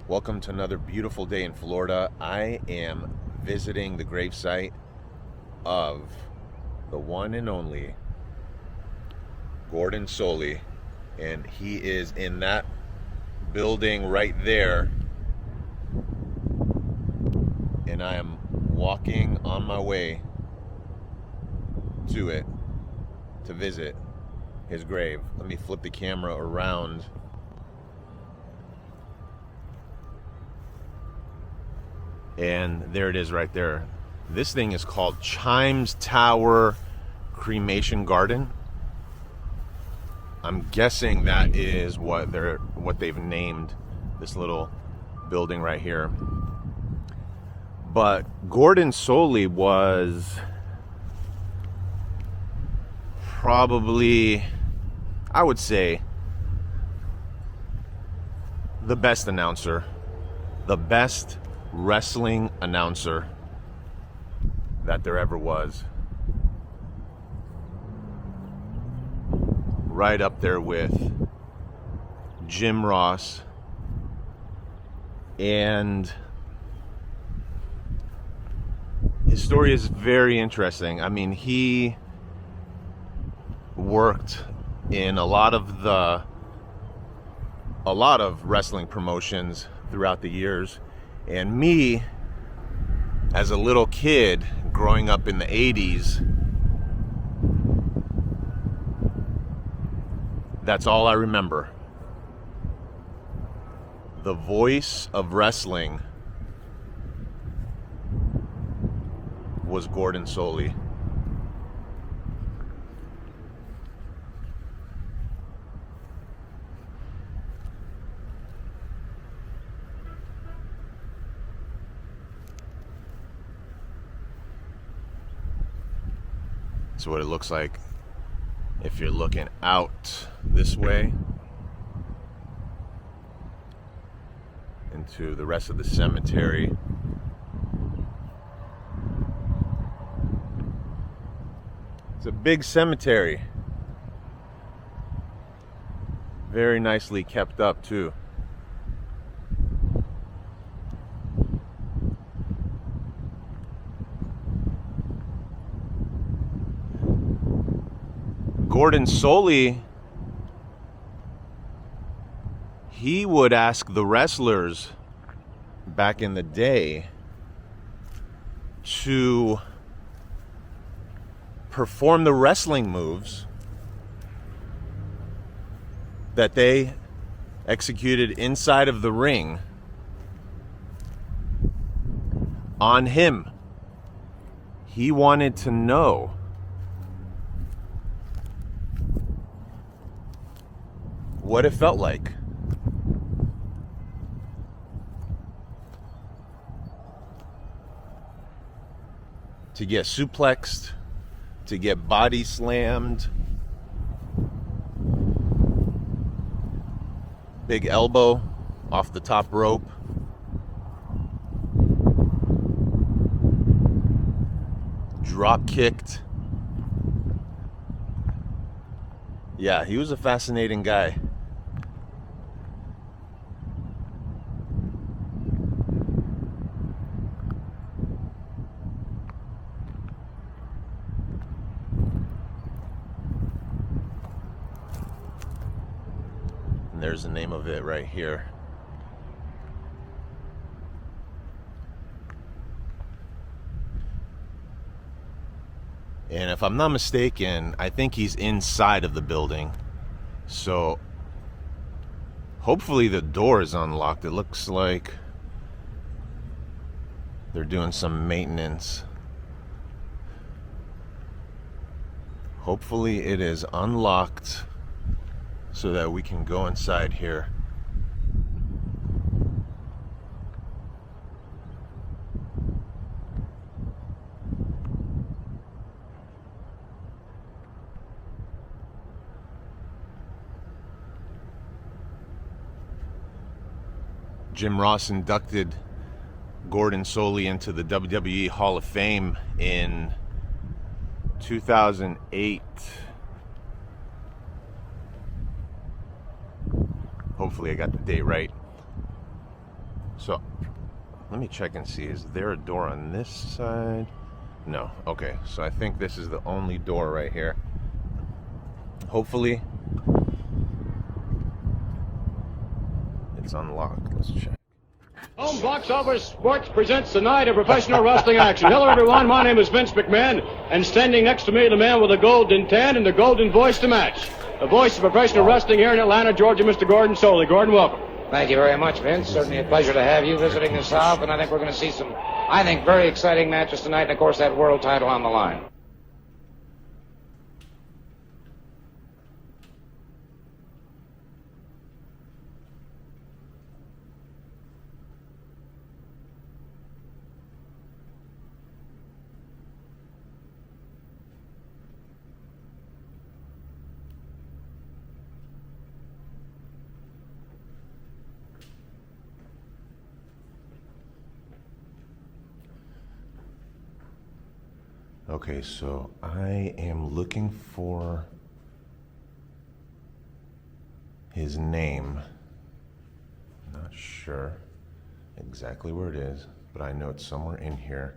Welcome to another beautiful day in Florida. I am visiting the gravesite of the one and only Gordon Solie, and he is in that building right there. And I am walking on my way to it to visit his grave. Let me flip the camera around. And there it is right there. This thing is called Chimes Tower Cremation Garden. I'm guessing that is what they've named this little building right here. But Gordon Solie was probably, I would say, the best announcer, the best wrestling announcer that there ever was. Right up there with Jim Ross. And his story is very interesting. I mean, he worked in a lot of wrestling promotions throughout the years. And me, as a little kid growing up in the 80s, that's all I remember. The voice of wrestling was Gordon Solie. That's what it looks like if you're looking out this way into the rest of the cemetery. It's a big cemetery. Very nicely kept up too. Gordon Solie, he would ask the wrestlers back in the day to perform the wrestling moves that they executed inside of the ring on him. He wanted to know what it felt like to get suplexed, to get body slammed, big elbow off the top rope, drop kicked. Yeah, he was a fascinating guy. And there's the name of it right here. And if I'm not mistaken, I think he's inside of the building. So hopefully the door is unlocked. It looks like they're doing some maintenance. Hopefully it is unlocked so that we can go inside here. Jim Ross inducted Gordon Solie into the WWE Hall of Fame in 2008. Hopefully I got the date right. So let me check and see, is there a door on this side? No. Okay, so I think this is the only door right here. Hopefully it's unlocked. Let's check. Home Box Office Sports presents the night of professional wrestling action. Hello, everyone. My name is Vince McMahon, and standing next to me, the man with the golden tan and the golden voice to match. The voice of professional wrestling here in Atlanta, Georgia, Mr. Gordon Solie. Gordon, welcome. Thank you very much, Vince. Certainly a pleasure to have you visiting the South, and I think we're going to see some, very exciting matches tonight, and of course that world title on the line. Okay, so I am looking for his name. Not sure exactly where it is, but I know it's somewhere in here.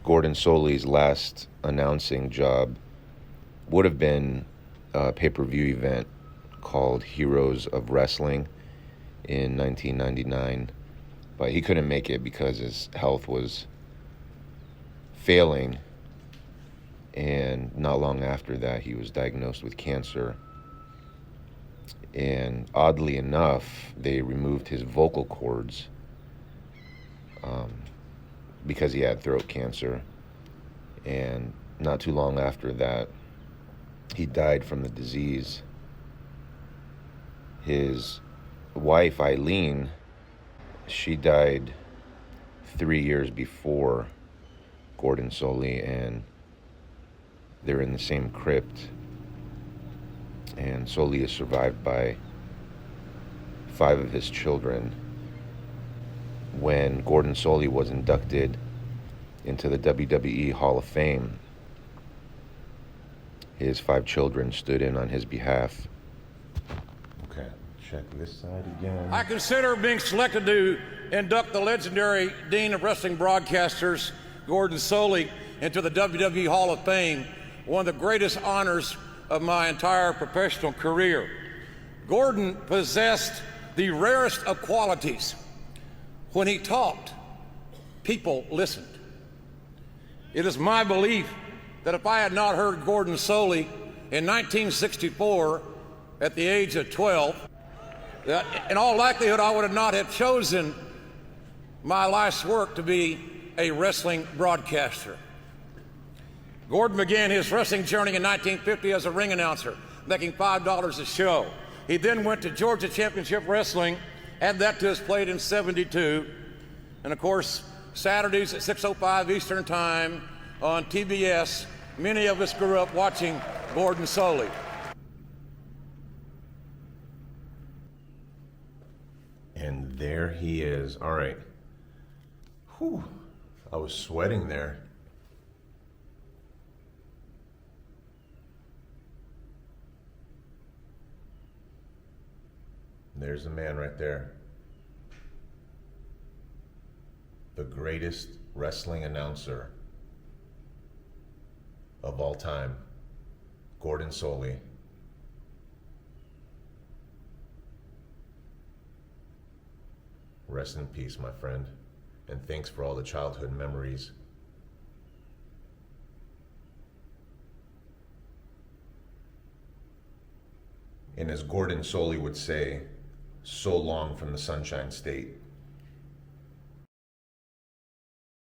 Gordon Solie's last announcing job would have been a pay-per-view event called Heroes of Wrestling in 1999, but he couldn't make it because his health was failing, and not long after that he was diagnosed with cancer. And oddly enough, they removed his vocal cords because he had throat cancer, and not too long after that he died from the disease. His wife, Eileen, she died 3 years before Gordon Solie, and they're in the same crypt. And Solie is survived by 5 of his children. When Gordon Solie was inducted into the WWE Hall of Fame, his 5 children stood in on his behalf. Okay, check this side again. I consider being selected to induct the legendary Dean of Wrestling Broadcasters, Gordon Solie, into the WWE Hall of Fame one of the greatest honors of my entire professional career. Gordon possessed the rarest of qualities. When he talked, people listened. It is my belief that if I had not heard Gordon Solie in 1964 at the age of 12, that in all likelihood I would not have chosen my life's work to be a wrestling broadcaster. Gordon began his wrestling journey in 1950 as a ring announcer, making $5 a show. He then went to Georgia Championship Wrestling, added that to his plate in '72, and of course, Saturdays at 6:05 Eastern Time on TBS, many of us grew up watching Gordon Solie. And there he is. All right. Whew. I was sweating there. There's the man right there. The greatest wrestling announcer of all time, Gordon Solie. Rest in peace, my friend, and thanks for all the childhood memories. And as Gordon Solie would say, so long from the Sunshine State.